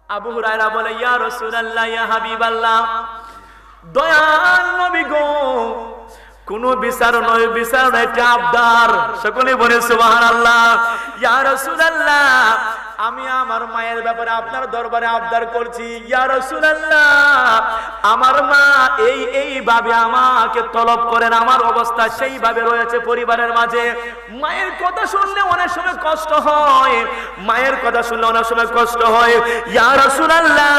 আবু হুরায়রা বলে, ইয়া রাসূলুল্লাহ, ইয়া হাবিবাল্লাহ, দয়াল নবী গো, কোন বিচার নয়, এটা আবদার। সকলে বলে সুবহানাল্লাহ। ইয়া রাসূলুল্লাহ, আমি আমার মায়ের ব্যাপারে আপনার দরবারে আবদার করছি। ইয়া রাসূলুল্লাহ, আমার মা এইভাবে আমাকে তলব করেন, আমার অবস্থা সেইভাবে রয়েছে পরিবারের মাঝে। মায়ের কথা শুনলে অনেক সময় কষ্ট হয়, ইয়া রাসূলুল্লাহ,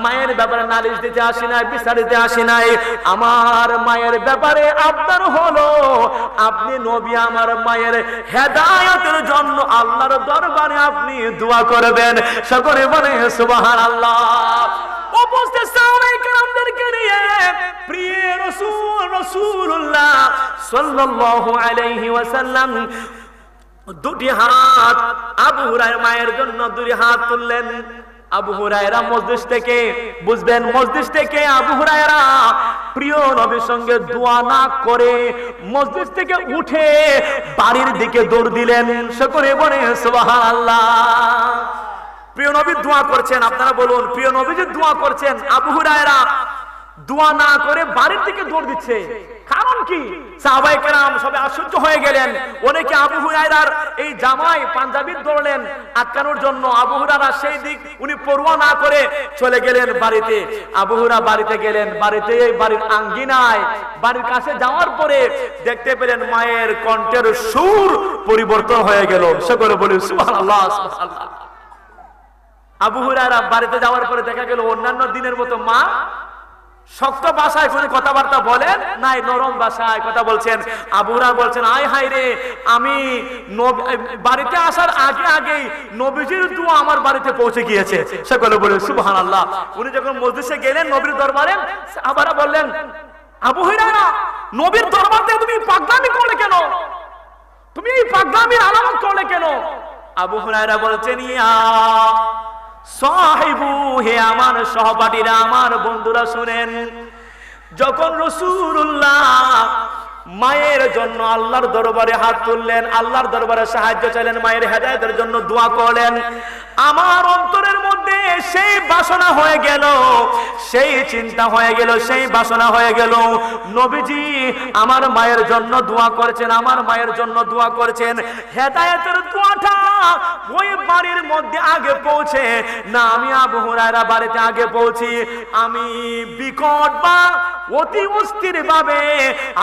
মায়ের ব্যাপারে নালিশ দিতে আসি নাই, বিচার দিতে আসি নাই। আমার মায়ের ব্যাপারে আবদার হলো, আপনি নবী আমার মায়ের হেদায়েতের জন্য আল্লাহর দরবারে আপনি দোয়া করবেন। সকলে বলে সুবহানাল্লাহ। উপস্থিত সাহাবায়ে কেরামদেরকে নিয়ে প্রিয় রাসূলুল্লাহ সাল্লাল্লাহু আলাইহি ওয়াসাল্লাম দুটি হাত আবু হুরায়রা মায়ের জন্য দুটি হাত তুললেন। আবু হুরায়রা মজলিস থেকে, বুঝবেন, মজলিস থেকে আবু হুরায়রা প্রিয় নবীর সঙ্গে দোয়া না করে মসজিদ থেকে উঠে বাড়ির দিকে দৌড় দিলেন। সকলে বলে সুবহানাল্লাহ। প্রিয় নবী দোয়া করছেন, আপনারা বলুন প্রিয় নবী যে দোয়া করছেন, আবু হুরায়রা দোয়া না করে বাড়ির দিকে দৌড় দিচ্ছে, কারণ কি? সাহাবায়ে কেরাম সবাই আশ্চর্য হয়ে গেলেন। অনেকে আবু হুরায়রার এই জামাই পাঞ্জাবি ধরলেন আটকানোর জন্য। আবু হুরায়রা সেই দিক উনি পরোয়া না করে চলে গেলেন বাড়িতে। আবু হুরায়রা বাড়িতে গেলেন, বাড়িতে বাড়ির আঙ্গিনায় বাড়ির কাছে যাওয়ার পরে দেখতে পেলেন মায়ের কণ্ঠের সুর পরিবর্তন হয়ে গেল। সকলে বলি সুবহানাল্লাহ সুবহানাল্লাহ। আবু হুরায়রা বাড়িতে যাওয়ার পরে দেখা গেল অন্যান্য দিনের মতো মা শক্ত ভাষায় কোনো কথাবার্তা বলেন নাই, নরম ভাষায় কথা বলছেন। আবু হুরায়রা বলছেন, আয় হায় রে, আমি বাড়িতে আসার আগে আগেই নবীজির দোয়া আমার বাড়িতে পৌঁছে গিয়েছে। সকলে বলে সুবহানাল্লাহ। উনি যখন মজলিসে গেলেন নবীর দরবারে, সাহাবারা বললেন, আবু হুরায়রা, নবীর দরবার থেকে তুমি পাগলামি করলে কেন? তুমি এই পাগলামির আলামত করলে কেন? আবু হুরায়রা বলছেন, ইয়া সাহিবু, হে আমার সহপাঠীরা, আমার বন্ধুরা শুনেন, যখন রাসূলুল্লাহ মায়ের জন্য আল্লাহর দরবারে হাত তুললেন, আল্লাহর দরবারে সাহায্য চাইলেন, মায়ের হেদায়েতের জন্য দোয়া করলেন, আমার অন্তরের মধ্যে সেই বাসনা হয়ে গেল, সেই চিন্তা হয়ে গেল, সেই বাসনা হয়ে গেল, নবীজি আমার মায়ের জন্য দোয়া করেছেন, আমার মায়ের জন্য দোয়া করেছেন, হেদায়েতের দোয়াটা ওই বাড়ির মধ্যে আগে পৌঁছে না আমি আবু হুরায়রা বাড়িতে আগে পৌঁছি। আমি বিকট বা অতি অস্থির ভাবে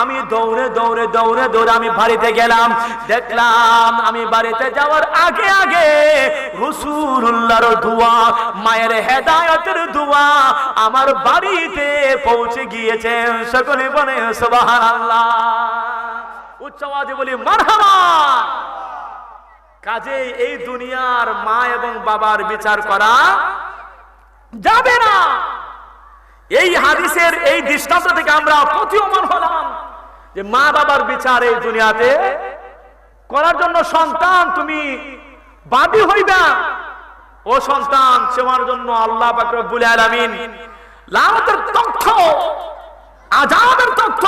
আমি দৌড়ে দৌড়ে দৌড়ে দৌড়ে আমি বাড়িতে গেলাম। দেখলাম আমি বাড়িতে যাওয়ার আগে আগে রাসূলুল্লাহর দোয়া, মায়ের হেদায়েতের দোয়া আমার বাড়িতে পৌঁছে গিয়েছে। সকলে বলে সুবহানাল্লাহ। উচ্চ আওয়াজে বলি মারহাবা। কাজে এই দুনিয়ার মা এবং বাবার বিচার করা যাবে না। এই হাদিসের এই দৃষ্টান্ত থেকে আমরা প্রতীয়মান হলাম যে মা বাবার বিচার এই দুনিয়াতে করার জন্য সন্তান তুমি বাদী হইবা। ও সন্তান, তোমার জন্য আল্লাহ পাক রব্বুল আলামিন লানতের তথ্য, আযাবের তথ্য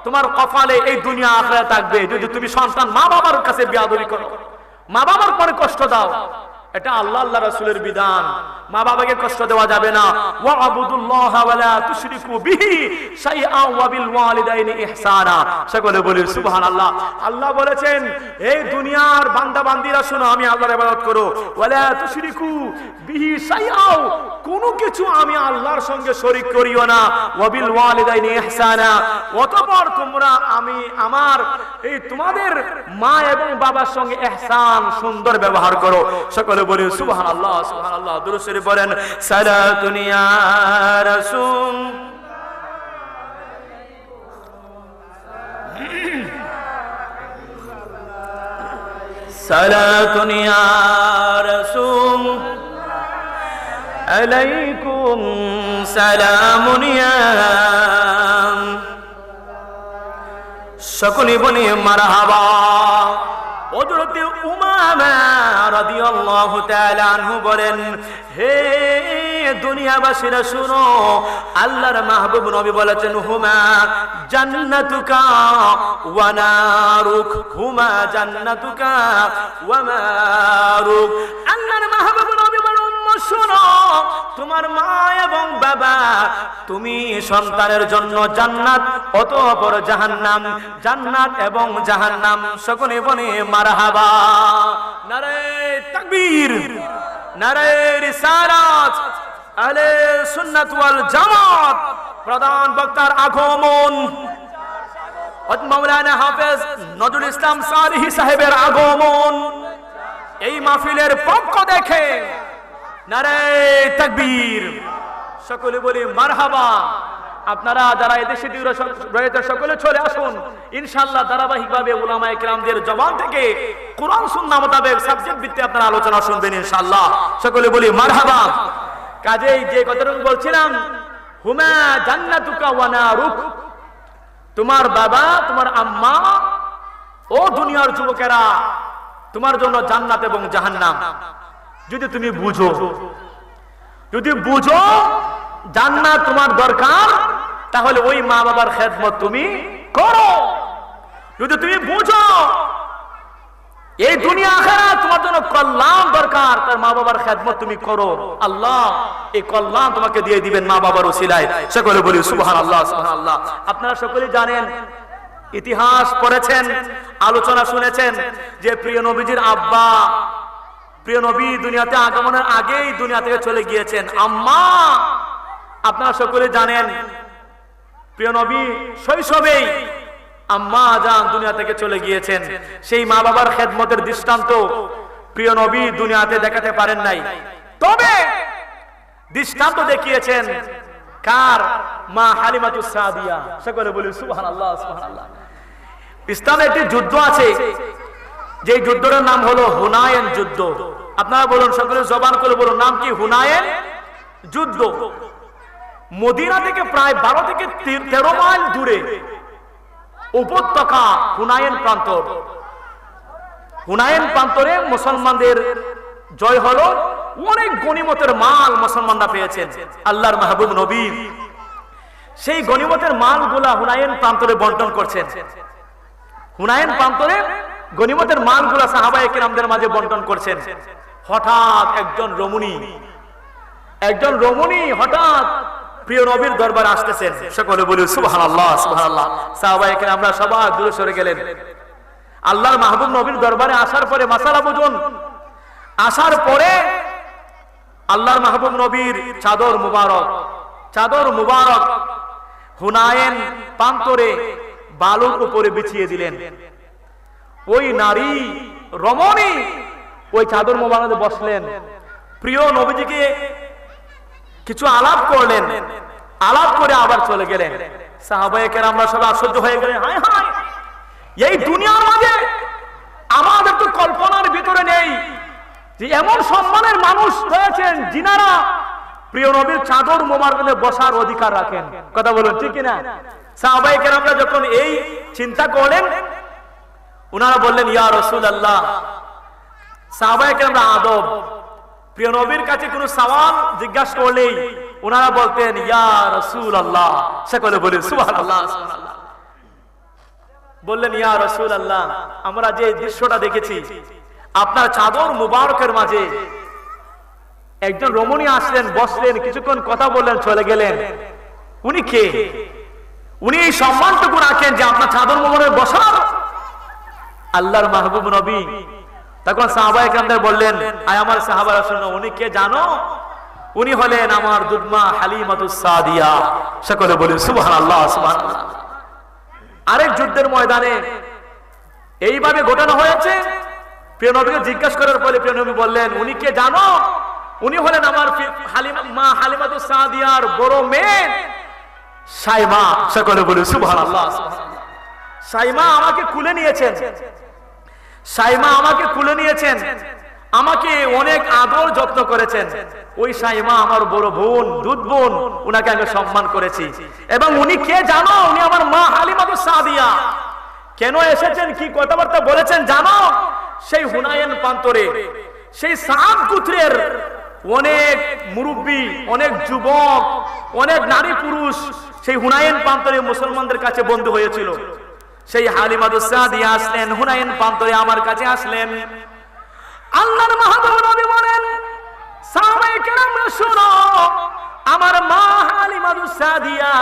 তোমার কপালে এই দুনিয়া আখিরাতে থাকবে যদি তুমি সন্তান মা বাবার কাছে বেয়াদবি করো, মা বাবার পরে কষ্ট দাও। এটা আল্লাহ আল্লাহ রাসূলের বিধান। মা বাবাকে কষ্ট দেওয়া যাবে না। ওয়া আবুদুল্লাহ ওয়া লা তুশরিকু বিহি শাইআ ওয়া বিল ওয়ালিদাইনি ইহসানা। সকলে বলি সুবহানাল্লাহ। আল্লাহ বলেছেন, এই দুনিয়ার বান্দা বান্দীরা শোনো, আমি আল্লাহর ইবাদত করো। ওয়া লা তুশরিকু বিহি শাইআ, কোনো কিছু আমি আল্লাহর সঙ্গে শরীক করিও না। ওয়া বিল ওয়ালিদাইনি ইহসানা, অতঃপর তোমরা আমি আমার এই তোমাদের মা এবং বাবার সঙ্গে ইহসান, সুন্দর ব্যবহার করো। সকলে বলি সুবহানাল্লাহ সুবহানাল্লাহ। দুরূদ শরীফ বলেন, সালাতুন ইয়া রাসূল, সালাতুন ইয়া রাসূল আলাইকুম সালামুন ইয়া। সকলে বলি মারহাবা। হযরত উমামা রাদিয়াল্লাহু তাআলা আনহু বলেন, হে দুনিয়াবাসীরা শুনো, আল্লাহর মাহবুব নবী বলেছেন, হুমা জান্নাতুকা ওয়া নারুক, হুমা জান্নাতুকা ওয়া নারুক। আল্লাহর মাহবুব নবী বলেন, শোনো, তোমার মা এবং বাবা, তুমি সন্তানের জন্য জান্নাত, অতঃপর জাহান্নাম, জান্নাত এবং জাহান্নাম। সকলে বলে মারহাবা। নারে তাকবীর, নারে রিসালাত, আহলে সুন্নাত ওয়াল জামাত। প্রধান বক্তার আগমন, মাওলানা হাফেজ নজরুল ইসলাম সালেহী সাহেবের আগমন। এই মাহফিলের পক্ষ দেখে নারে তাকবীর। সকলে বলি মারহাবা। আপনারা যারা এদেশে রয়েছে সকলে চলে আসুন। ইনশাআল্লাহ ধারাবাহিকভাবে উলামায়ে কেরামদের জবান থেকে কোরআন সুন্নাহ মোতাবেক সাবজেক্ট ভিত্তিতে আপনারা আলোচনা শুনবেন ইনশাআল্লাহ। সকলে বলি মারহাবা। কাজেই যে কথাটুকু বলছিলাম, হুমা জান্নাতুকা ওয়া নারুক, তোমার বাবা, তোমার আম্মা, ও দুনিয়ার যুবকেরা, তোমার জন্য জান্নাত এবং জাহান্নাম। যদি তুমি বুঝো, যদি বুঝো জান্নাত তোমার দরকার, তাহলে ওই মা বাবার খেদমত তুমি করো। যদি তুমি বুঝো এই দুনিয়া আখিরাত তোমার জন্য কল্যাণ দরকার, তার মা বাবার খেদমত তুমি করো, আল্লাহ এই কল্যাণ তোমাকে দিয়ে দিবেন মা বাবার ওসিলায়। সকলে বলি সুবহানাল্লাহ সুবহানাল্লাহ। আপনারা সকলে জানেন, ইতিহাস পড়েছেন, আলোচনা শুনেছেন যে প্রিয় নবীজির আব্বা, প্রিয় নবী দুনিয়াতে আগমনের আগেই দুনিয়া থেকে চলে গিয়েছেন আম্মা। আপনারা সকলে জানেন প্রিয় নবী শৈশবেই আম্মা জান দুনিয়া থেকে চলে গিয়েছেন। সেই মা বাবার খেদমতের দৃষ্টান্ত প্রিয় নবী দুনিয়াতে দেখাতে পারেন নাই, তবে দৃষ্টান্ত দেখিয়েছেন কার? মা হালিমাতুস সাদিয়া। সকলে বলি সুবহানাল্লাহ সুবহানাল্লাহ। ইসলামে একটি যুদ্ধ আছে, যে যুদ্ধটার নাম হলো হুনায়ন যুদ্ধ। আপনারা বলুন, সকলে জবান করে বলুন, নাম কি? হুনায়ন যুদ্ধ। মদিনা থেকে প্রায় 12 থেকে 13 মাইল দূরে উপত্যকা হুনায়ন প্রান্তর। হুনায়ন প্রান্তরে মুসলমানদের জয় হলো, অনেক গনিমতের মাল মুসলমানরা পেয়েছেন। আল্লাহর মাহবুব নবী সেই গনিমতের মালগুলা হুনায়ন প্রান্তরে বন্টন করছেন। হুনায়ন প্রান্তরে গনিমতের মালগুলা সাহাবায়ে কেরামদের মাঝে বন্টন করছেন। হঠাৎ একজন রমণী হঠাৎ প্রিয় নবীর দরবারে আসতেছেন। সকলে বলি সুবহানাল্লাহ সুবহানাল্লাহ। সাহাবায়ে কেরামরা সবাই দূরে সরে গেলেন। আল্লাহর মাহবুব নবীর দরবারে আসার পরে মাসালা বুঝুন, আসার পরে আল্লাহর মাহবুব নবীর চাদর মুবারক হুনায়ন প্রান্তরে বালুর উপরে বিছিয়ে দিলেন। ওই নারী রমণী ওই চাদর মুবারকে বসলেন, প্রিয় নবীজিকে কিছু আলাপ করলেন, আলাপ করে আবার চলে গেলেন। সাহাবায়ে কেরামরা সবাই আশ্চর্য হয়ে গেলেন, হায় হায়, এই দুনিয়ার মাঝে আমাদের তো কল্পনার ভিতরে নেই যে এমন সম্মানের মানুষ রয়েছেন যিনারা প্রিয় নবীর চাদর মোবারকে বসার অধিকার রাখেন। কথা বলুন ঠিক কিনা? সাহাবায়ে কেরামরা যখন এই চিন্তা করলেন, উনারা বললেন ইয়া রাসূলুল্লাহ। সাহাবায়ে কেরামরা আদব, প্রিয় নবীর কাছে কোনো সওয়াল জিজ্ঞাসা করলেই উনারা বলতেন ইয়া রাসূলুল্লাহ। সকলে বলি সুবহানাল্লাহ সুবহানাল্লাহ। বললেন ইয়া রাসূলুল্লাহ, আমরা যে দৃশ্যটা দেখেছি আপনার চাদর মুবারকের মাঝে একজন রমণী আসলেন, বসলেন, কিছুক্ষণ কথা বললেন, চলে গেলেন। উনি কে? উনি এই সম্মানটুকু রাখেন যে আপনার চাদর মুবারকে বসার? আল্লাহর মাহবুব নবী তখন সাহাবায়ে কেরামদের বললেন, আয় আমার সাহাবারা শোনো, উনি কে জানো? উনি হলেন আমার দুধমা হালিমাতুস সাদিয়া। সকলে বলি সুবহানাল্লাহ সুবহানাল্লাহ। আরেক যুদ্ধের ময়দানে এইভাবে ঘটনা হয়েছে। প্রিয় নবীকে জিজ্ঞাসা করার পরে প্রিয় নবী বললেন, উনি কে জানো? উনি হলেন আমার মা হালিমাতুস সাদিয়ার বড় মেয়ে সাইমা। সকলে বলি সুবহানাল্লাহ সুবহানাল্লাহ। সাইমা আমাকে কুলে নিয়েছেন, সাইমা আমাকে কুলে নিয়েছেন, আমাকে অনেক আদর যত্ন করেছেন। ওই সাইমা আমার বড় বোন, দুধ বোন, উনাকে আমি সম্মান করেছি। এবং উনি কে জানো? উনি আমার মা হালিমাতুস সাদিয়া। কেন এসেছেন, কি কথাবার্তা বলেছেন জানো? সেই হুনায়ন প্রান্তরে সেই সাদ গোত্রের অনেক মুরব্বী, অনেক যুবক, অনেক নারী পুরুষ সেই হুনায়ন প্রান্তরে মুসলমানদের কাছে বন্দী হয়েছিল। সেই হালিমাতুস সাদিয়া আসলেন হুনায়ন প্রান্তরে, আমার কাছে আসলেন। আল্লাহর মাহবুব নবী বলেন, সাহাবায়ে কেরামরা শুনো, আমার মা হালিমাতুস সাদিয়া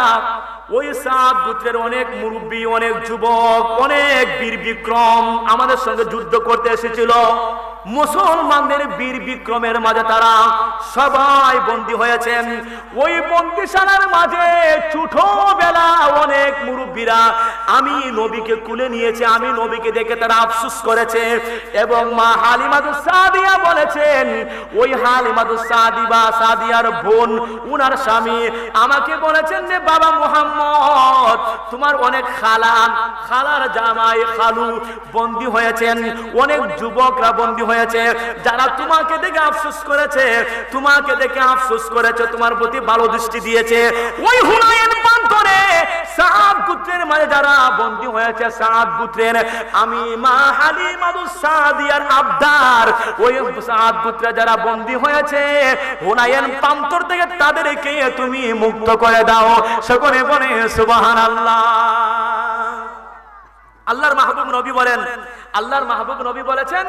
ওই সাদ গোত্রের অনেক মুরব্বী, অনেক যুবক, অনেক বীর বিক্রম আমাদের সঙ্গে যুদ্ধ করতে এসেছিল। মুসলমানদের বীর বিক্রমের মাঝে তারা সবাই বন্দী হয়েছেন। ওই বন্দিশালার মাঝে ছোটবেলা অনেক মুরব্বীরা আমি নবীকে কুলে নিয়েছে, আমি নবীকে দেখে তারা আফসোস করেছে। এবং মা হালিমাতুস সাদিয়া বলেছেন, ওই হালিমাতুস সাদিয়ার বোন, উনার স্বামী আমাকে বলেছেন যে বাবা মুহাম্মদ, তোমার অনেক খালার জামাই, খালু বন্দী হয়েছেন, অনেক যুবকরা বন্দী হয়েছে, যারা তোমাকে দেখে আফসোস করেছে, তোমাকে দেখে আফসোস করেছে, তোমার প্রতি ভালো দৃষ্টি দিয়েছে। ওই হুনায়ন প্রান্তরে সাদ গোত্রের মাঝে যারা বন্দী হয়েছে, সাদ গোত্রের আমি মা হালিমাতুস সাদিয়ার আবদার, ওই সাদ গোত্রে যারা বন্দী হয়েছে হুনাইন প্রান্তর থেকে তাদেরকে তুমি মুক্ত করে দাও। সকলে বলে সুবহানাল্লাহ। আল্লাহর মাহবুব নবী বলেন, আল্লাহর মাহবুব নবী বলেছেন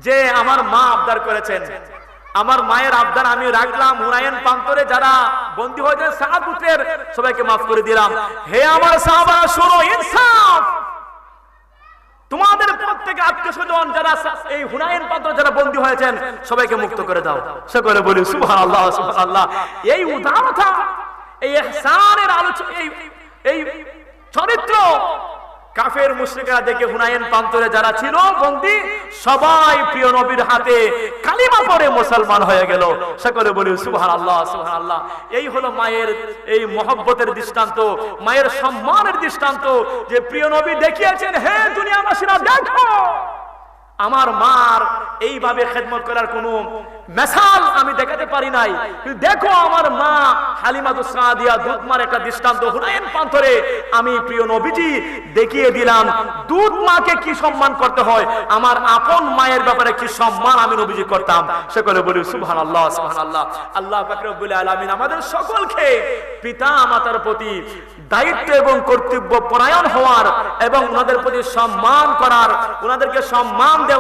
যে আমার মা আবদার করেছেন, আমার মায়ের আবদার আমি রাখলাম, হুনাইন প্রান্তরে যারা বন্দী হয়েছে সাদ গোত্রের সবাইকে মাফ করে দিলাম। হে আমার সাহাবা শোনো, ইনসাফ, তোমাদের প্রত্যেক আত্মীয়স্বজন যারা এই হুনাইন প্রান্তরে যারা বন্দী হয়েছেন সবাইকে মুক্ত করে দাও। সকলে বলি সুবহানাল্লাহ সুবহানাল্লাহ। এই উদারতা, এই ইহসানের আলোচনা, এই চরিত্র কাফের মুশরিকরা দেখে হুনাইন প্রান্তরে যারা ছিল বন্দী সবাই প্রিয় নবীর হাতে কালিমা পড়ে মুসলমান হয়ে গেল। সকলে বলি সুবহানাল্লাহ সুবহানাল্লাহ। এই হলো মায়ের এই মহব্বতের দৃষ্টান্ত, মায়ের সম্মানের দৃষ্টান্ত যে প্রিয় নবী দেখিয়েছেন, হে দুনিয়াবাসীরা দেখো আমার মার এইভাবে খেদমত করার কোনো মিসাল আমি দেখাতে পারি নাই, দেখো আমার মা হালিমাতুস সাদিয়া দুধ মার একটা দৃষ্টান্ত হুনাইন প্রান্তরে আমি প্রিয় নবীজি দেখিয়ে দিলাম দুধ মাকে কি সম্মান করতে হয়, আমার আপন মায়ের ব্যাপারে কি সম্মান আমি নবীজি করতাম। সকলে বলি সুবহানাল্লাহ সুবহানাল্লাহ। আল্লাহ পাক রব্বুল আলামিন আমাদের সকলকে পিতা মাতার প্রতি দায়িত্ব এবং কর্তব্য পরায়ণ হওয়ার এবং ওনাদের প্রতি সম্মান করার, ওনাদেরকে সম্মান দেওয়া